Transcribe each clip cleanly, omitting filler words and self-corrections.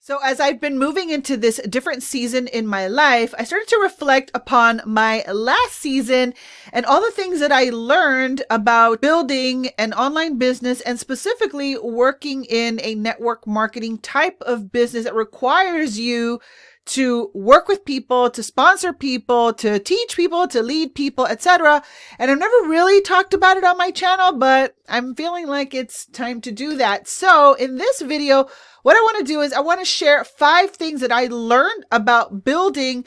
So as I've been moving into this different season in my life, I started to reflect upon my last season and all the things that I learned about building an online business and specifically working in a network marketing type of business that requires you to work with people, to sponsor people, to teach people, to lead people, etc. And I've never really talked about it on my channel, but I'm feeling like it's time to do that. So in this video, what I want to do is I want to share 5 things that I learned about building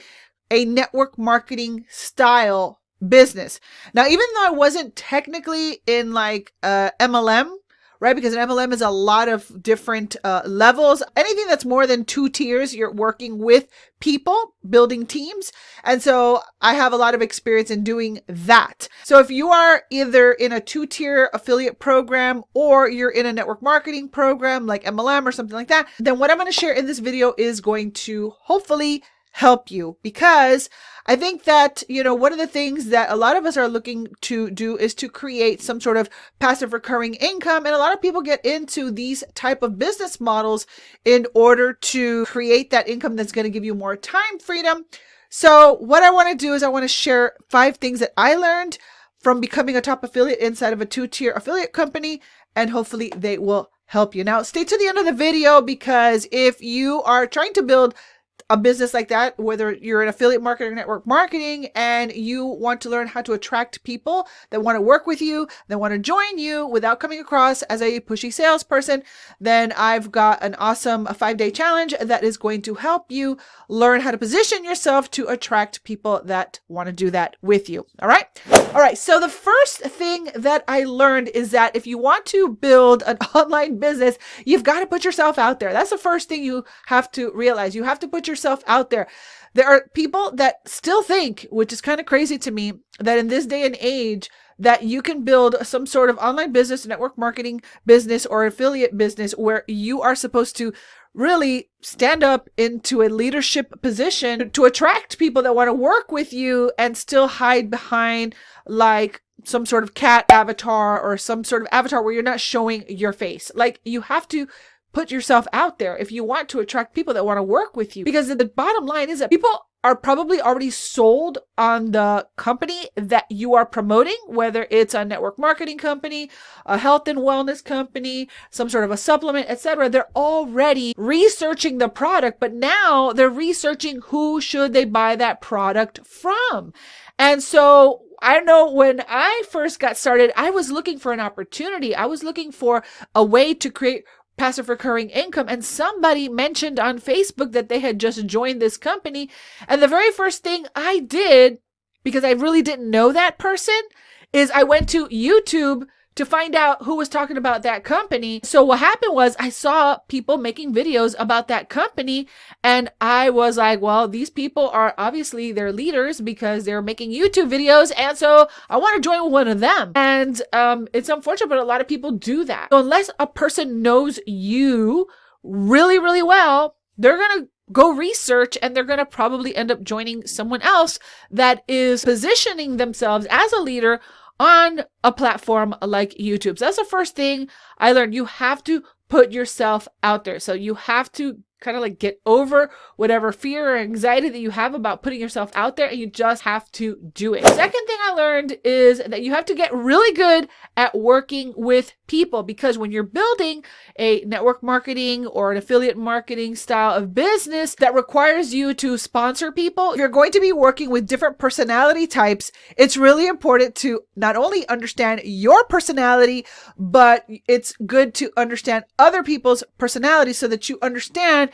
a network marketing style business. Now, even though I wasn't technically in like MLM, right? Because an MLM is a lot of different levels. Anything that's more than 2 tiers, you're working with people, building teams. And so I have a lot of experience in doing that. So if you are either in a 2-tier affiliate program or you're in a network marketing program like MLM or something like that, then what I'm going to share in this video is going to hopefully help you, because I think that, one of the things that a lot of us are looking to do is to create some sort of passive recurring income. And a lot of people get into these type of business models in order to create that income that's going to give you more time freedom. So what I want to do is I want to share 5 things that I learned from becoming a top affiliate inside of a 2-tier affiliate company, and hopefully they will help you. Now, stay to the end of the video, because if you are trying to build a business like that, whether you're an affiliate marketer or network marketing, and you want to learn how to attract people that want to work with you, that want to join you without coming across as a pushy salesperson, then I've got an awesome 5-day challenge that is going to help you learn how to position yourself to attract people that want to do that with you. All right. So the first thing that I learned is that if you want to build an online business, you've got to put yourself out there. That's the first thing you have to realize. You have to put yourself out there. There are people that still think, which is kind of crazy to me, that in this day and age that you can build some sort of online business, network marketing business, or affiliate business where you are supposed to really stand up into a leadership position to attract people that want to work with you and still hide behind like some sort of cat avatar or some sort of avatar where you're not showing your face. Like, you have to put yourself out there if you want to attract people that want to work with you, because the bottom line is that people are probably already sold on the company that you are promoting, whether it's a network marketing company, a health and wellness company, some sort of a supplement, etc. They're already researching the product, but now they're researching who should they buy that product from. And so I know when I first got started, I was looking for an opportunity. I was looking for a way to create passive recurring income. And somebody mentioned on Facebook that they had just joined this company. And the very first thing I did, because I really didn't know that person, is I went to YouTube to find out who was talking about that company. So what happened was I saw people making videos about that company, and I was like, well, these people are obviously their leaders because they're making YouTube videos, and so I want to join one of them. And it's unfortunate, but a lot of people do that. So unless a person knows you really, really well, they're going to go research, and they're going to probably end up joining someone else that is positioning themselves as a leader on a platform like YouTube. So that's the first thing I learned. You have to put yourself out there. So you have to kind of like get over whatever fear or anxiety that you have about putting yourself out there, and you just have to do it. Second thing I learned is that you have to get really good at working with people, because when you're building a network marketing or an affiliate marketing style of business that requires you to sponsor people, you're going to be working with different personality types. It's really important to not only understand your personality, but it's good to understand other people's personalities so that you understand,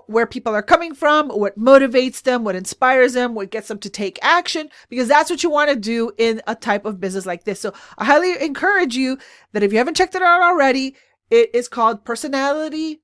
where people are coming from, what motivates them, what inspires them, what gets them to take action, because that's what you want to do in a type of business like this. So I highly encourage you that if you haven't checked it out already, it is called Personality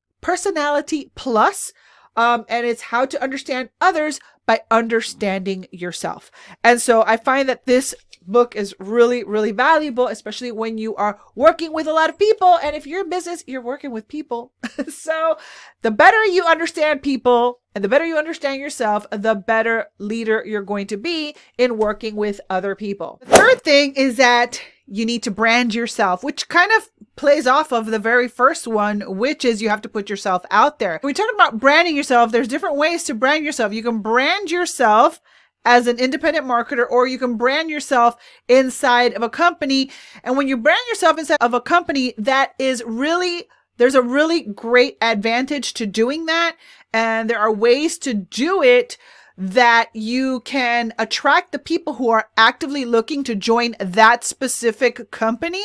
Plus. And it's how to understand others by understanding yourself. And so I find that this book is really, really valuable, especially when you are working with a lot of people. And if you're in business, you're working with people. So the better you understand people and the better you understand yourself, the better leader you're going to be in working with other people. The third thing is that you need to brand yourself, which kind of plays off of the very first one, which is you have to put yourself out there. When we talk about branding yourself, there's different ways to brand yourself. You can brand yourself as an independent marketer, or you can brand yourself inside of a company. And when you brand yourself inside of a company, there's a really great advantage to doing that. And there are ways to do it that you can attract the people who are actively looking to join that specific company.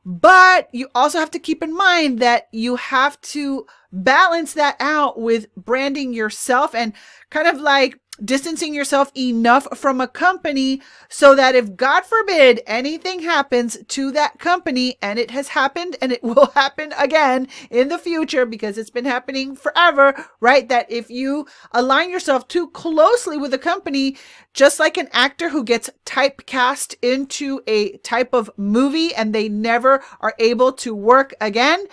But you also have to keep in mind that you have to balance that out with branding yourself and kind of like distancing yourself enough from a company so that if God forbid anything happens to that company, and it has happened and it will happen again in the future because it's been happening forever, right? That if you align yourself too closely with a company, just like an actor who gets typecast into a type of movie and they never are able to work again,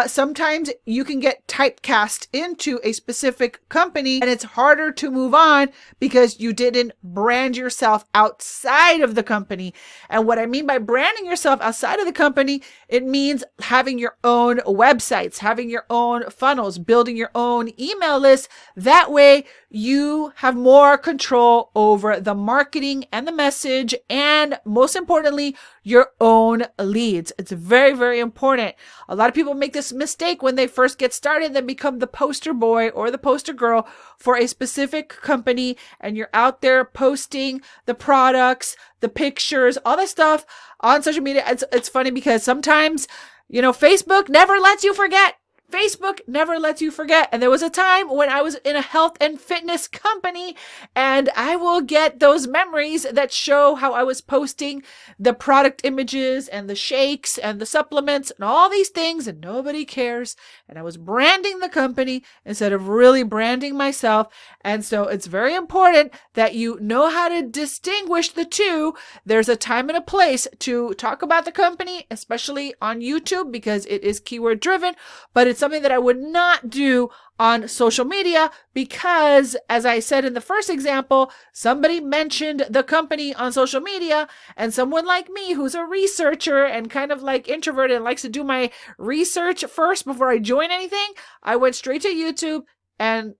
sometimes you can get typecast into a specific company and it's harder to move on because you didn't brand yourself outside of the company. And what I mean by branding yourself outside of the company, it means having your own websites, having your own funnels, building your own email list. That way you have more control over the marketing and the message, and most importantly, your own leads. It's very, very important. A lot of people make this mistake when they first get started, then become the poster boy or the poster girl for a specific company, and you're out there posting the products, the pictures, all that stuff on social media. It's funny because sometimes, Facebook never lets you forget. Facebook never lets you forget. And there was a time when I was in a health and fitness company, and I will get those memories that show how I was posting the product images and the shakes and the supplements and all these things, and nobody cares. And I was branding the company instead of really branding myself. And so it's very important that you know how to distinguish the two. There's a time and a place to talk about the company, especially on YouTube, because it is keyword driven, but it's something that I would not do on social media because, as I said in the first example, somebody mentioned the company on social media, and someone like me who's a researcher and kind of like introverted and likes to do my research first before I join anything, I went straight to YouTube and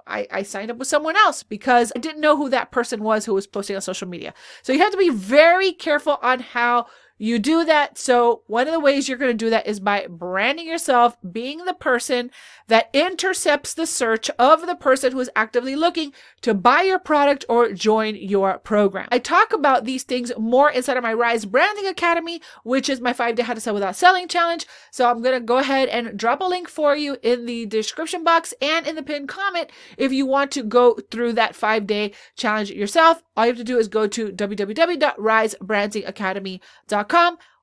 I signed up with someone else because I didn't know who that person was who was posting on social media. So you have to be very careful on how you do that. So one of the ways you're going to do that is by branding yourself, being the person that intercepts the search of the person who is actively looking to buy your product or join your program. I talk about these things more inside of my Rise Branding Academy, which is my 5-day How to Sell Without Selling challenge. So I'm going to go ahead and drop a link for you in the description box and in the pinned comment if you want to go through that 5-day challenge yourself. All you have to do is go to www.risebrandingacademy.com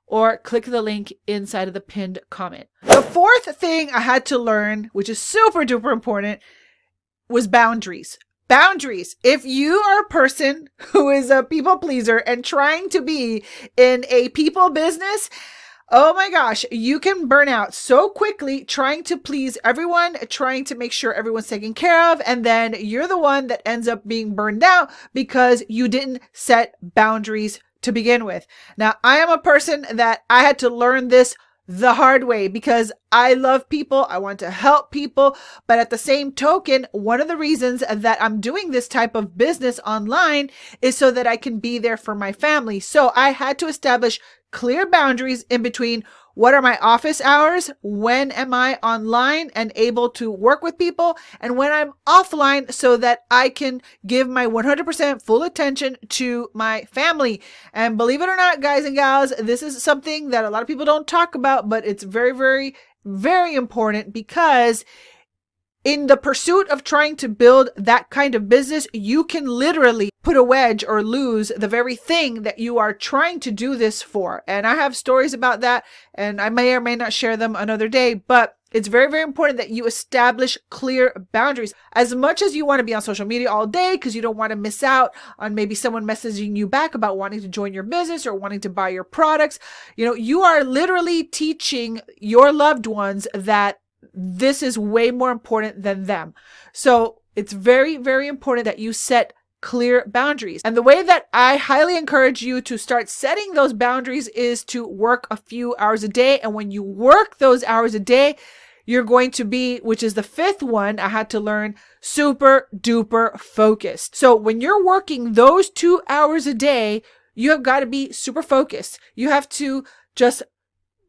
or click the link inside of the pinned comment. The fourth thing I had to learn, which is super duper important, was boundaries. Boundaries. If you are a person who is a people pleaser and trying to be in a people business, oh my gosh, you can burn out so quickly trying to please everyone, trying to make sure everyone's taken care of, and then you're the one that ends up being burned out because you didn't set boundaries to begin with. Now, I am a person that I had to learn this the hard way because I love people. I want to help people. But at the same token, one of the reasons that I'm doing this type of business online is so that I can be there for my family. So I had to establish clear boundaries in between what are my office hours, when am I online and able to work with people, and when I'm offline so that I can give my 100% full attention to my family. And believe it or not, guys and gals, this is something that a lot of people don't talk about, but it's very, very, very important because in the pursuit of trying to build that kind of business, you can literally put a wedge or lose the very thing that you are trying to do this for. And I have stories about that, and I may or may not share them another day, but it's very, very important that you establish clear boundaries. As much as you want to be on social media all day because you don't want to miss out on maybe someone messaging you back about wanting to join your business or wanting to buy your products, you are literally teaching your loved ones that this is way more important than them. So it's very, very important that you set clear boundaries. And the way that I highly encourage you to start setting those boundaries is to work a few hours a day. And when you work those hours a day, you're going to be, which is the fifth one I had to learn, super duper focused. So when you're working those 2 hours a day, you have got to be super focused. You have to just,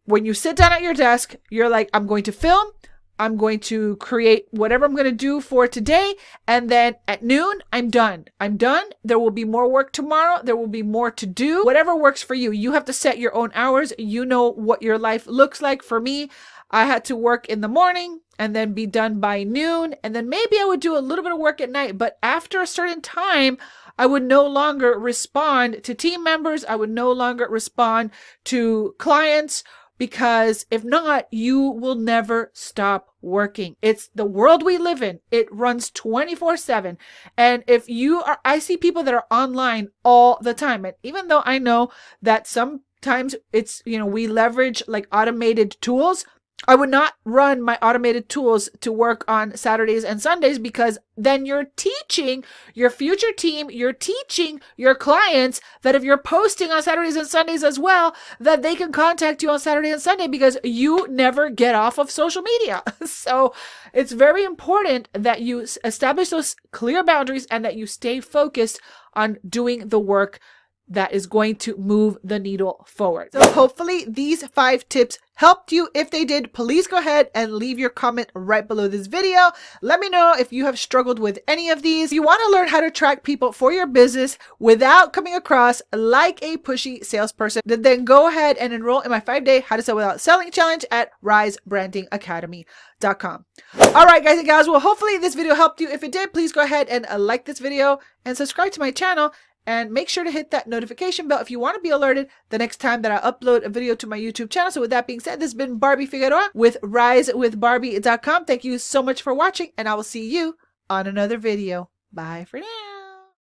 when you sit down at your desk, you're like, I'm going to film, I'm going to create whatever I'm going to do for today. And then at noon, I'm done. I'm done. There will be more work tomorrow. There will be more to do. Whatever works for you. You have to set your own hours. You know what your life looks like. For me, I had to work in the morning and then be done by noon. And then maybe I would do a little bit of work at night. But after a certain time, I would no longer respond to team members. I would no longer respond to clients. Because if not, you will never stop working. It's the world we live in. It runs 24/7. And if you are, I see people that are online all the time. And even though I know that sometimes it's, we leverage like automated tools, I would not run my automated tools to work on Saturdays and Sundays, because then you're teaching your future team, you're teaching your clients that if you're posting on Saturdays and Sundays as well, that they can contact you on Saturday and Sunday because you never get off of social media. So it's very important that you establish those clear boundaries and that you stay focused on doing the work that is going to move the needle forward. So hopefully these 5 tips helped you. If they did, please go ahead and leave your comment right below this video. Let me know if you have struggled with any of these. If you want to learn how to track people for your business without coming across like a pushy salesperson, then go ahead and enroll in my 5-day How to Sell Without Selling challenge at risebrandingacademy.com. All right, guys and gals. Well, hopefully this video helped you. If it did, please go ahead and like this video and subscribe to my channel. And make sure to hit that notification bell if you want to be alerted the next time that I upload a video to my YouTube channel. So with that being said, this has been Barbie Figueroa with RiseWithBarbie.com. Thank you so much for watching, and I will see you on another video. Bye for now.